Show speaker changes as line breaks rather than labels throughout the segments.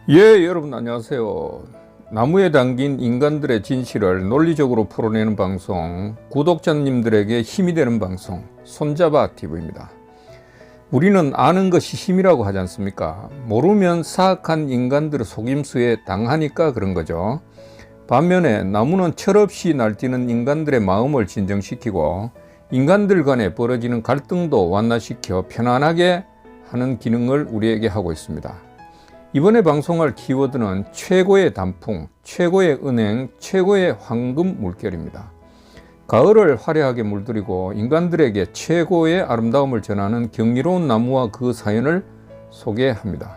예, 여러분 안녕하세요. 나무에 담긴 인간들의 진실을 논리적으로 풀어내는 방송, 구독자님들에게 힘이 되는 방송, 손잡아 TV입니다. 우리는 아는 것이 힘이라고 하지 않습니까? 모르면 사악한 인간들의 속임수에 당하니까 그런 거죠. 반면에 나무는 철없이 날뛰는 인간들의 마음을 진정시키고 인간들 간에 벌어지는 갈등도 완화시켜 편안하게 하는 기능을 우리에게 하고 있습니다. 이번에 방송할 키워드는 최고의 단풍, 최고의 은행, 최고의 황금 물결입니다. 가을을 화려하게 물들이고 인간들에게 최고의 아름다움을 전하는 경이로운 나무와 그 사연을 소개합니다.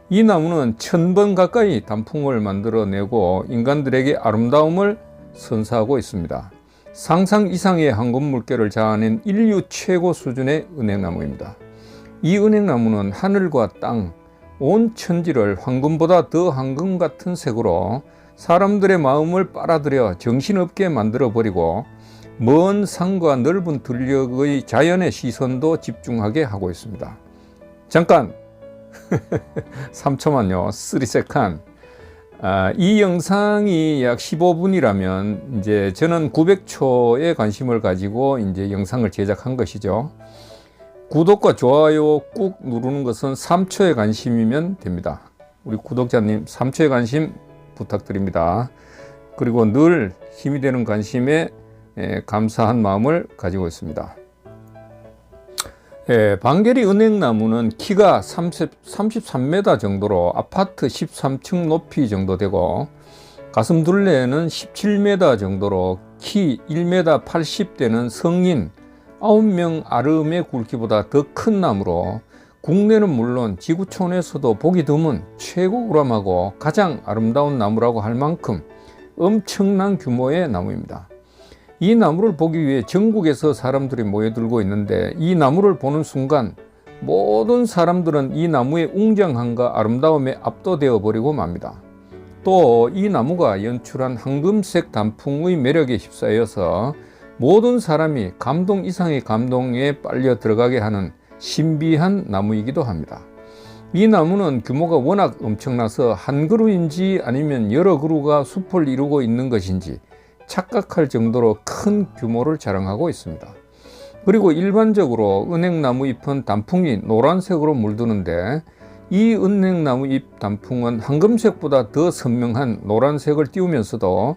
이 나무는 1000번 가까이 단풍을 만들어내고 인간들에게 아름다움을 선사하고 있습니다. 상상 이상의 황금 물결을 자아낸 인류 최고 수준의 은행나무입니다. 이 은행나무는 하늘과 땅, 온 천지를 황금보다 더 황금 같은 색으로 사람들의 마음을 빨아들여 정신없게 만들어버리고 먼 산과 넓은 들녘의 자연의 시선도 집중하게 하고 있습니다. 잠깐 3초만요. 3세컨. 이 영상이 약 15분이라면 이제 저는 900초의 관심을 가지고 이제 영상을 제작한 것이죠. 구독과 좋아요 꾹 누르는 것은 3초의 관심이면 됩니다. 우리 구독자님 3초의 관심 부탁드립니다. 그리고 늘 힘이 되는 관심에 감사한 마음을 가지고 있습니다. 방게리 은행나무는 키가 33m 정도로 아파트 13층 높이 정도 되고 가슴 둘레는 17m 정도로 키 1m 80 되는 성인 9명 아름의 굵기보다 더 큰 나무로 국내는 물론 지구촌에서도 보기 드문 최고그람하고 가장 아름다운 나무라고 할 만큼 엄청난 규모의 나무입니다. 이 나무를 보기 위해 전국에서 사람들이 모여들고 있는데 이 나무를 보는 순간 모든 사람들은 이 나무의 웅장함과 아름다움에 압도되어 버리고 맙니다. 또 이 나무가 연출한 황금색 단풍의 매력에 휩싸여서 모든 사람이 감동 이상의 감동에 빨려 들어가게 하는 신비한 나무이기도 합니다. 이 나무는 규모가 워낙 엄청나서 한 그루인지 아니면 여러 그루가 숲을 이루고 있는 것인지 착각할 정도로 큰 규모를 자랑하고 있습니다. 그리고 일반적으로 은행나무 잎은 단풍이 노란색으로 물드는데 이 은행나무 잎 단풍은 황금색보다 더 선명한 노란색을 띄우면서도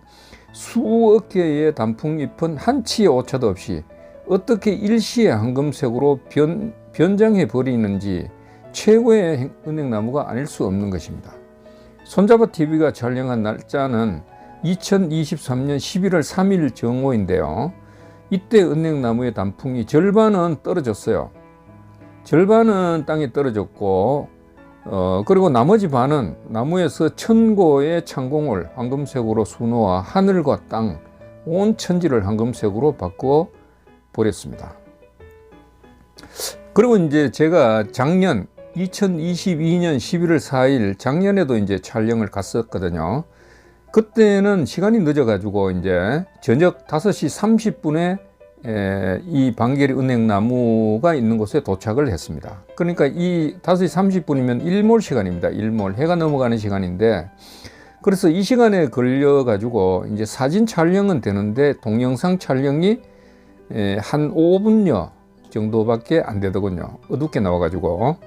수억 개의 단풍잎은 한치의 오차도 없이 어떻게 일시에 황금색으로 변장해 버리는지 최고의 은행나무가 아닐 수 없는 것입니다. 손잡아 TV가 촬영한 날짜는 2023년 11월 3일 정오인데요. 이때 은행나무의 단풍이 절반은 떨어졌어요. 절반은 땅에 떨어졌고 그리고 나머지 반은 나무에서 천고의 창공을 황금색으로 수놓아 하늘과 땅, 온 천지를 황금색으로 바꾸어 버렸습니다. 그리고 이제 제가 작년 2022년 11월 4일 작년에도 이제 촬영을 갔었거든요. 그때는 시간이 늦어가지고 이제 저녁 5시 30분에 이 방게리 은행나무가 있는 곳에 도착을 했습니다. 그러니까 이 5시 30분이면 일몰 시간입니다. 일몰, 해가 넘어가는 시간인데 그래서 이 시간에 걸려 가지고 이제 사진 촬영은 되는데 동영상 촬영이 한 5분여 정도밖에 안 되더군요. 어둡게 나와 가지고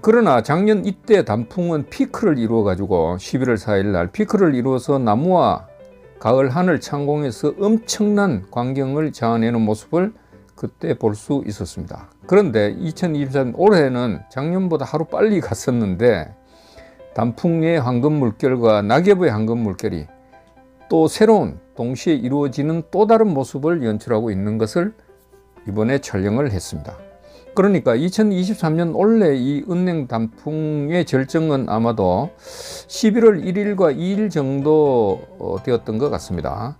그러나 작년 이때 단풍은 피크를 이루어 가지고 11월 4일 날 피크를 이루어서 나무와 가을 하늘 창공에서 엄청난 광경을 자아내는 모습을 그때 볼 수 있었습니다. 그런데 2023 올해는 작년보다 하루 빨리 갔었는데 단풍의 황금 물결과 낙엽의 황금 물결이 또 새로운 동시에 이루어지는 또 다른 모습을 연출하고 있는 것을 이번에 촬영을 했습니다. 그러니까 2023년 올해 이 은행 단풍의 절정은 아마도 11월 1일과 2일 정도 되었던 것 같습니다.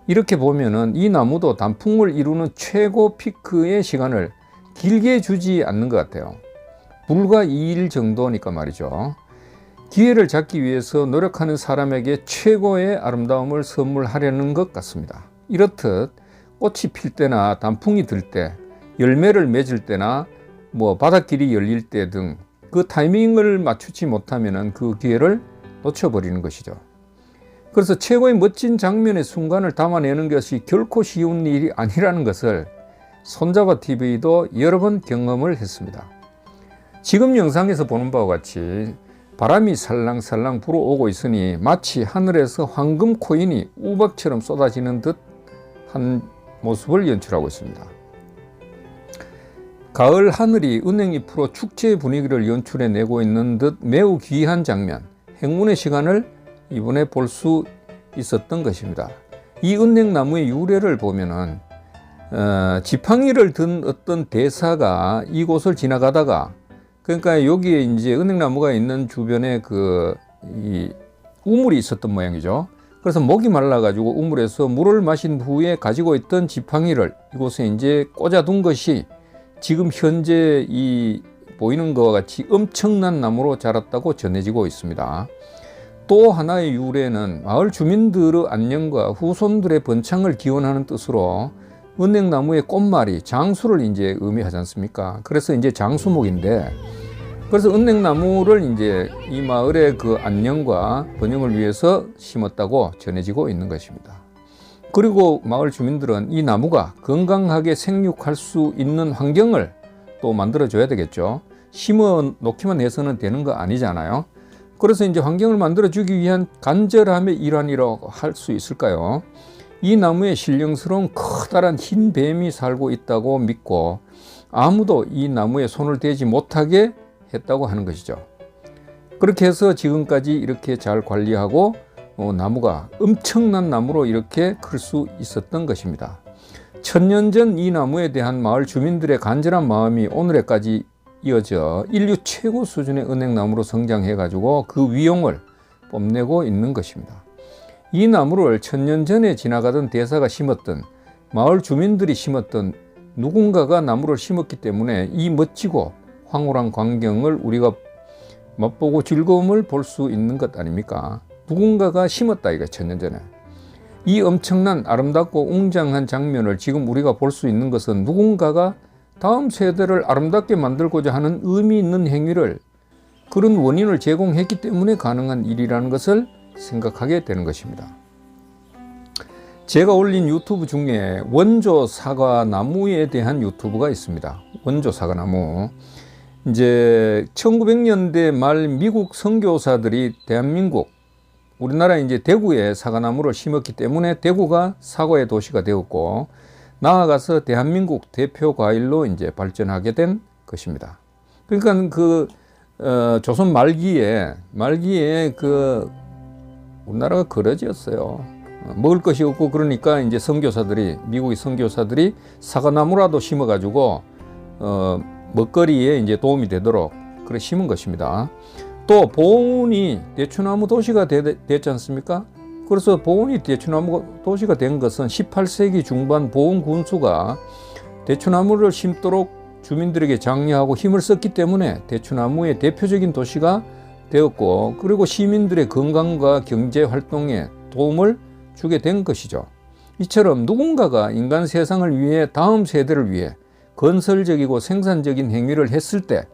이렇게 보면은 이 나무도 단풍을 이루는 최고 피크의 시간을 길게 주지 않는 것 같아요. 불과 2일 정도니까 말이죠. 기회를 잡기 위해서 노력하는 사람에게 최고의 아름다움을 선물하려는 것 같습니다. 이렇듯 꽃이 필 때나 단풍이 들 때 열매를 맺을 때나 바닷길이 열릴 때 등 그 타이밍을 맞추지 못하면 그 기회를 놓쳐버리는 것이죠. 그래서 최고의 멋진 장면의 순간을 담아내는 것이 결코 쉬운 일이 아니라는 것을 손잡아TV도 여러 번 경험을 했습니다. 지금 영상에서 보는 바와 같이 바람이 살랑살랑 불어오고 있으니 마치 하늘에서 황금 코인이 우박처럼 쏟아지는 듯한 모습을 연출하고 있습니다. 가을 하늘이 은행잎으로 축제의 분위기를 연출해내고 있는 듯 매우 귀한 장면, 행운의 시간을 이번에 볼 수 있었던 것입니다. 이 은행나무의 유래를 보면은 지팡이를 든 어떤 대사가 이곳을 지나가다가, 그러니까 여기에 이제 은행나무가 있는 주변에 이 우물이 있었던 모양이죠. 그래서 목이 말라가지고 우물에서 물을 마신 후에 가지고 있던 지팡이를 이곳에 이제 꽂아둔 것이 지금 현재 이 보이는 것과 같이 엄청난 나무로 자랐다고 전해지고 있습니다. 또 하나의 유래는 마을 주민들의 안녕과 후손들의 번창을 기원하는 뜻으로 은행나무의 꽃말이 장수를 이제 의미하지 않습니까? 그래서 이제 장수목인데, 그래서 은행나무를 이제 이 마을의 그 안녕과 번영을 위해서 심었다고 전해지고 있는 것입니다. 그리고 마을 주민들은 이 나무가 건강하게 생육할 수 있는 환경을 또 만들어줘야 되겠죠. 심어 놓기만 해서는 되는 거 아니잖아요. 그래서 이제 환경을 만들어주기 위한 간절함의 일환이라고 할 수 있을까요? 이 나무에 신령스러운 커다란 흰 뱀이 살고 있다고 믿고 아무도 이 나무에 손을 대지 못하게 했다고 하는 것이죠. 그렇게 해서 지금까지 이렇게 잘 관리하고 나무가 엄청난 나무로 이렇게 클 수 있었던 것입니다. 1000년 전 이 나무에 대한 마을 주민들의 간절한 마음이 오늘에까지 이어져 인류 최고 수준의 은행나무로 성장해 가지고 그 위용을 뽐내고 있는 것입니다. 이 나무를 1000년 전에 지나가던 대사가 심었던, 마을 주민들이 심었던, 누군가가 나무를 심었기 때문에 이 멋지고 황홀한 광경을 우리가 맛보고 즐거움을 볼 수 있는 것 아닙니까? 누군가가 심었다 이거 1000년 전에. 이 엄청난 아름답고 웅장한 장면을 지금 우리가 볼 수 있는 것은 누군가가 다음 세대를 아름답게 만들고자 하는 의미 있는 행위를, 그런 원인을 제공했기 때문에 가능한 일이라는 것을 생각하게 되는 것입니다. 제가 올린 유튜브 중에 원조 사과나무에 대한 유튜브가 있습니다. 원조 사과나무. 이제 1900년대 말 미국 선교사들이 대한민국, 우리나라 이제 대구에 사과나무를 심었기 때문에 대구가 사과의 도시가 되었고, 나아가서 대한민국 대표 과일로 이제 발전하게 된 것입니다. 그러니까 조선 말기에 우리나라가 거러지였어요. 먹을 것이 없고, 그러니까 이제 미국의 선교사들이 사과나무라도 심어가지고 먹거리에 이제 도움이 되도록 그래 심은 것입니다. 또 보은이 대추나무 도시가 됐지 않습니까? 그래서 보은이 대추나무 도시가 된 것은 18세기 중반 보은 군수가 대추나무를 심도록 주민들에게 장려하고 힘을 썼기 때문에 대추나무의 대표적인 도시가 되었고, 그리고 시민들의 건강과 경제 활동에 도움을 주게 된 것이죠. 이처럼 누군가가 인간 세상을 위해, 다음 세대를 위해 건설적이고 생산적인 행위를 했을 때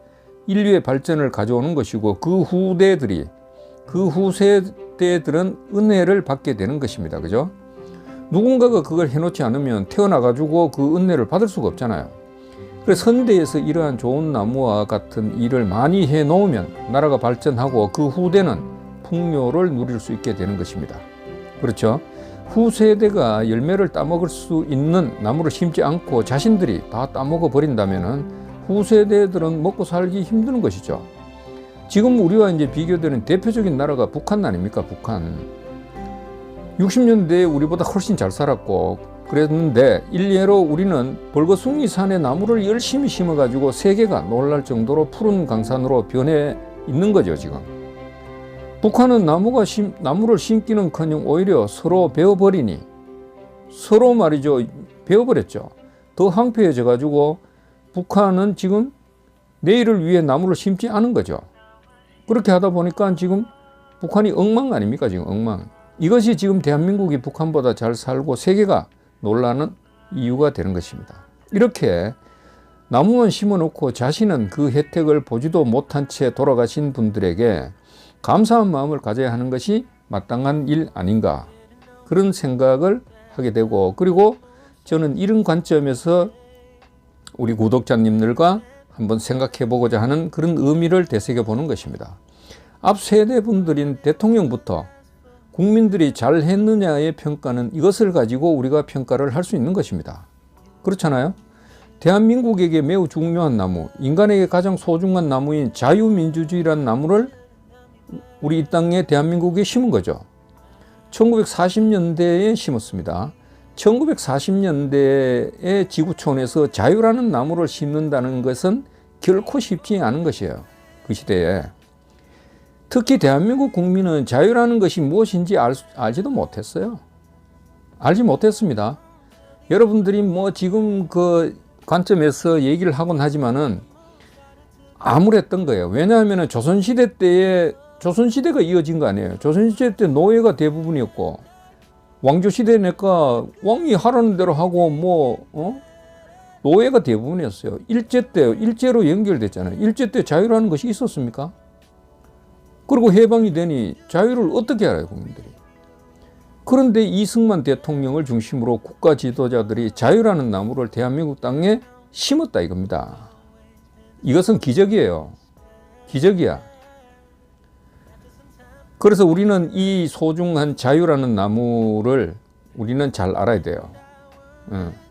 인류의 발전을 가져오는 것이고, 그 후세대들은 은혜를 받게 되는 것입니다. 그죠? 누군가가 그걸 해놓지 않으면 태어나가지고 그 은혜를 받을 수가 없잖아요. 그래서 선대에서 이러한 좋은 나무와 같은 일을 많이 해놓으면 나라가 발전하고 그 후대는 풍요를 누릴 수 있게 되는 것입니다. 그렇죠? 후세대가 열매를 따먹을 수 있는 나무를 심지 않고 자신들이 다 따먹어 버린다면은 후세대들은 먹고 살기 힘든 것이죠. 지금 우리와 이제 비교되는 대표적인 나라가 북한 아닙니까? 북한. 60년대에 우리보다 훨씬 잘 살았고 그랬는데, 일례로 우리는 벌거숭이 산에 나무를 열심히 심어가지고 세계가 놀랄 정도로 푸른 강산으로 변해 있는 거죠, 지금. 북한은 나무를 심기는커녕 오히려 서로 베어버리니, 서로 말이죠, 베어버렸죠. 더 황폐해져 가지고 북한은 지금 내일을 위해 나무를 심지 않은 거죠. 그렇게 하다 보니까 지금 북한이 엉망 아닙니까? 지금 엉망. 이것이 지금 대한민국이 북한보다 잘 살고 세계가 놀라는 이유가 되는 것입니다. 이렇게 나무만 심어놓고 자신은 그 혜택을 보지도 못한 채 돌아가신 분들에게 감사한 마음을 가져야 하는 것이 마땅한 일 아닌가, 그런 생각을 하게 되고, 그리고 저는 이런 관점에서 우리 구독자님들과 한번 생각해 보고자 하는 그런 의미를 되새겨 보는 것입니다. 앞 세대 분들인 대통령부터 국민들이 잘 했느냐의 평가는 이것을 가지고 우리가 평가를 할 수 있는 것입니다. 그렇잖아요? 대한민국에게 매우 중요한 나무, 인간에게 가장 소중한 나무인 자유민주주의라는 나무를 우리 이 땅에 대한민국에 심은 거죠. 1940년대에 심었습니다. 1940년대에 지구촌에서 자유라는 나무를 심는다는 것은 결코 쉽지 않은 것이에요. 그 시대에. 특히 대한민국 국민은 자유라는 것이 무엇인지 알지도 못했어요. 알지 못했습니다. 여러분들이 뭐 지금 그 관점에서 얘기를 하곤 하지만은 암울했던 거예요. 왜냐하면 조선시대가 이어진 거 아니에요. 조선시대 때 노예가 대부분이었고, 왕조시대니까 왕이 하라는 대로 하고 노예가 대부분이었어요. 일제로 연결됐잖아요. 일제 때 자유라는 것이 있었습니까? 그리고 해방이 되니 자유를 어떻게 알아요, 국민들이? 그런데 이승만 대통령을 중심으로 국가 지도자들이 자유라는 나무를 대한민국 땅에 심었다 이겁니다. 이것은 기적이에요. 기적이야. 그래서 우리는 이 소중한 자유라는 나무를 우리는 잘 알아야 돼요.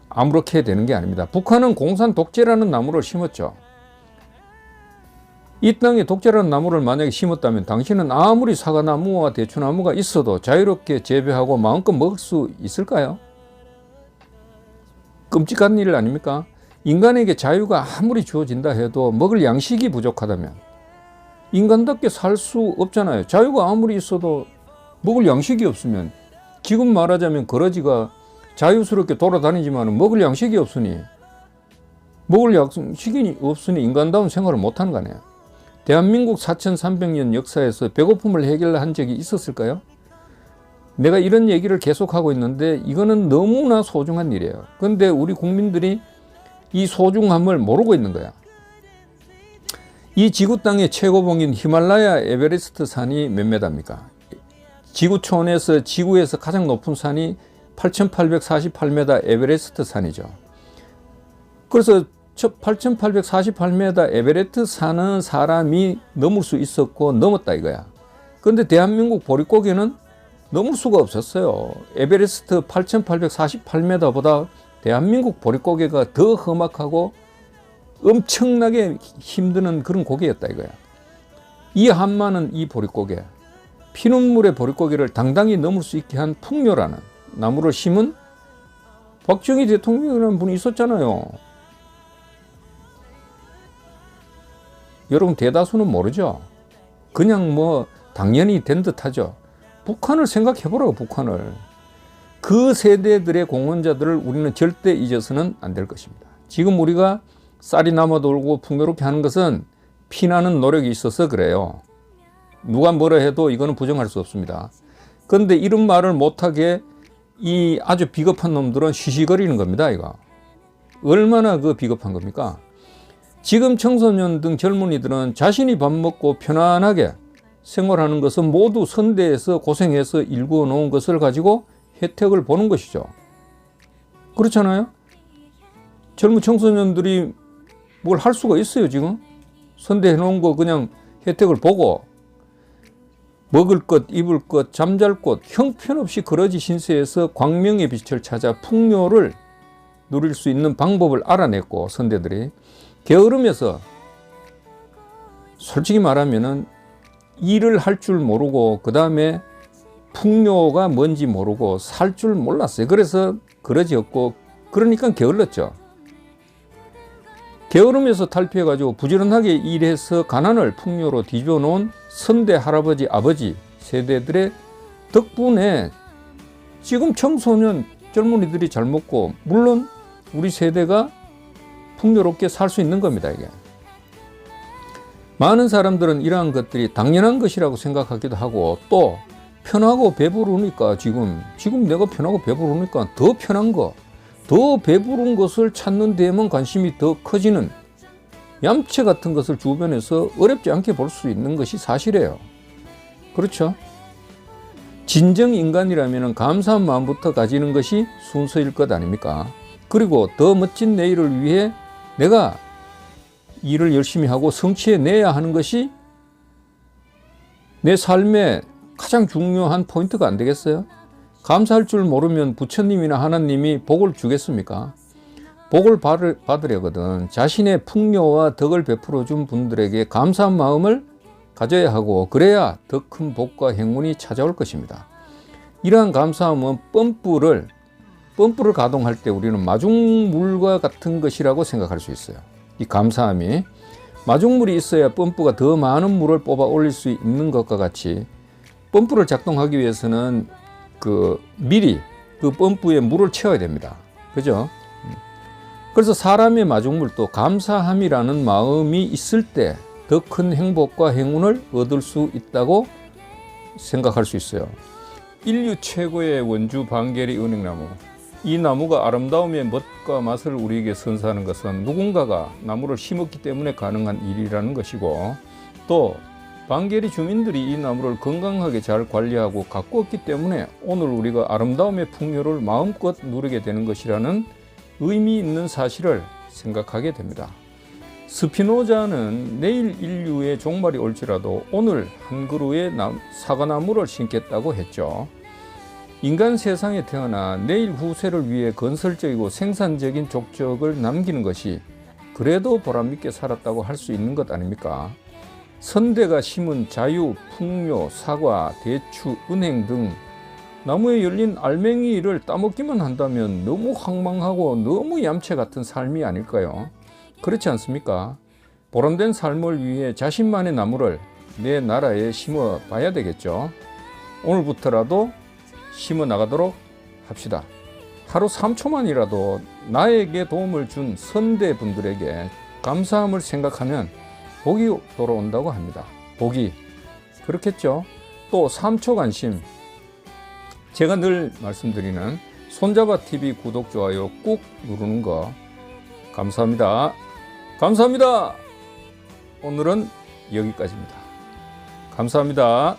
아무렇게 되는 게 아닙니다. 북한은 공산 독재라는 나무를 심었죠. 이 땅에 독재라는 나무를 만약에 심었다면 당신은 아무리 사과나무와 대추나무가 있어도 자유롭게 재배하고 마음껏 먹을 수 있을까요? 끔찍한 일 아닙니까? 인간에게 자유가 아무리 주어진다 해도 먹을 양식이 부족하다면 인간답게 살 수 없잖아요. 자유가 아무리 있어도 먹을 양식이 없으면, 지금 말하자면 거러지가 자유스럽게 돌아다니지만 먹을 양식이 없으니 인간다운 생활을 못하는 거 아니에요. 대한민국 4300년 역사에서 배고픔을 해결한 적이 있었을까요? 내가 이런 얘기를 계속하고 있는데 이거는 너무나 소중한 일이에요. 그런데 우리 국민들이 이 소중함을 모르고 있는 거야. 이 지구 땅의 최고봉인 히말라야 에베레스트 산이 몇 메다입니까? 지구촌에서 지구에서 가장 높은 산이 8,848m 에베레스트 산이죠. 그래서 8,848m 에베레스트 산은 사람이 넘을 수 있었고 넘었다 이거야. 그런데 대한민국 보릿고개는 넘을 수가 없었어요. 에베레스트 8,848m보다 대한민국 보릿고개가 더 험악하고 엄청나게 힘드는 그런 고개였다 이거야. 이 한마는 이 보릿고개, 피눈물의 보릿고개를 당당히 넘을 수 있게 한 풍요라는 나무를 심은 박정희 대통령이라는 분이 있었잖아요. 여러분 대다수는 모르죠. 그냥 당연히 된 듯하죠. 북한을 생각해 보라고. 북한을. 그 세대들의 공헌자들을 우리는 절대 잊어서는 안 될 것입니다. 지금 우리가 쌀이 남아돌고 풍요롭게 하는 것은 피나는 노력이 있어서 그래요. 누가 뭐라 해도 이거는 부정할 수 없습니다. 그런데 이런 말을 못하게 이 아주 비겁한 놈들은 쉬쉬거리는 겁니다. 이거 얼마나 비겁한 겁니까? 지금 청소년 등 젊은이들은 자신이 밥 먹고 편안하게 생활하는 것은 모두 선대에서 고생해서 일구어 놓은 것을 가지고 혜택을 보는 것이죠. 그렇잖아요? 젊은 청소년들이 뭘 할 수가 있어요. 지금 선대해 놓은 거 그냥 혜택을 보고 먹을 것, 입을 것, 잠잘 곳 형편없이 그러지 신세에서 광명의 빛을 찾아 풍요를 누릴 수 있는 방법을 알아냈고, 선대들이 게으름에서 솔직히 말하면은 일을 할 줄 모르고 그 다음에 풍요가 뭔지 모르고 살 줄 몰랐어요. 그래서 그러지였고, 그러니까 게을렀죠. 게으름에서 탈피해가지고 부지런하게 일해서 가난을 풍요로 뒤집어 놓은 선대 할아버지 아버지 세대들의 덕분에 지금 청소년 젊은이들이 잘 먹고, 물론 우리 세대가 풍요롭게 살 수 있는 겁니다. 이게 많은 사람들은 이러한 것들이 당연한 것이라고 생각하기도 하고, 또 편하고 배부르니까 지금 내가 편하고 배부르니까 더 편한 거, 더 배부른 것을 찾는 데에만 관심이 더 커지는 얌체 같은 것을 주변에서 어렵지 않게 볼 수 있는 것이 사실이에요. 그렇죠? 진정 인간이라면 감사한 마음부터 가지는 것이 순서일 것 아닙니까? 그리고 더 멋진 내일을 위해 내가 일을 열심히 하고 성취해내야 하는 것이 내 삶의 가장 중요한 포인트가 안 되겠어요? 감사할 줄 모르면 부처님이나 하나님이 복을 주겠습니까? 복을 받으려거든 자신의 풍요와 덕을 베풀어 준 분들에게 감사한 마음을 가져야 하고 그래야 더 큰 복과 행운이 찾아올 것입니다. 이러한 감사함은 펌프를 가동할 때 우리는 마중물과 같은 것이라고 생각할 수 있어요. 이 감사함이 마중물이 있어야 펌프가 더 많은 물을 뽑아 올릴 수 있는 것과 같이 펌프를 작동하기 위해서는 미리 그 펌프에 물을 채워야 됩니다. 그죠? 그래서 사람의 마중물도 감사함이라는 마음이 있을 때 더 큰 행복과 행운을 얻을 수 있다고 생각할 수 있어요. 인류 최고의 원주 방게리 은행나무. 이 나무가 아름다움의 멋과 맛을 우리에게 선사하는 것은 누군가가 나무를 심었기 때문에 가능한 일이라는 것이고 또 방게리 주민들이 이 나무를 건강하게 잘 관리하고 가꾸었기 때문에 오늘 우리가 아름다움의 풍요를 마음껏 누리게 되는 것이라는 의미 있는 사실을 생각하게 됩니다. 스피노자는 내일 인류의 종말이 올지라도 오늘 한 그루의 사과나무를 심겠다고 했죠. 인간 세상에 태어나 내일 후세를 위해 건설적이고 생산적인 족적을 남기는 것이 그래도 보람있게 살았다고 할 수 있는 것 아닙니까? 선대가 심은 자유, 풍요, 사과, 대추, 은행 등 나무에 열린 알맹이를 따먹기만 한다면 너무 황망하고 너무 얌체 같은 삶이 아닐까요? 그렇지 않습니까? 보람된 삶을 위해 자신만의 나무를 내 나라에 심어 봐야 되겠죠. 오늘부터라도 심어 나가도록 합시다. 하루 3초만이라도 나에게 도움을 준 선대분들에게 감사함을 생각하면 복이 돌아온다고 합니다. 복이. 그렇겠죠? 또 3초 관심. 제가 늘 말씀드리는 손잡아TV 구독, 좋아요 꾹 누르는 거 감사합니다. 감사합니다. 오늘은 여기까지입니다. 감사합니다.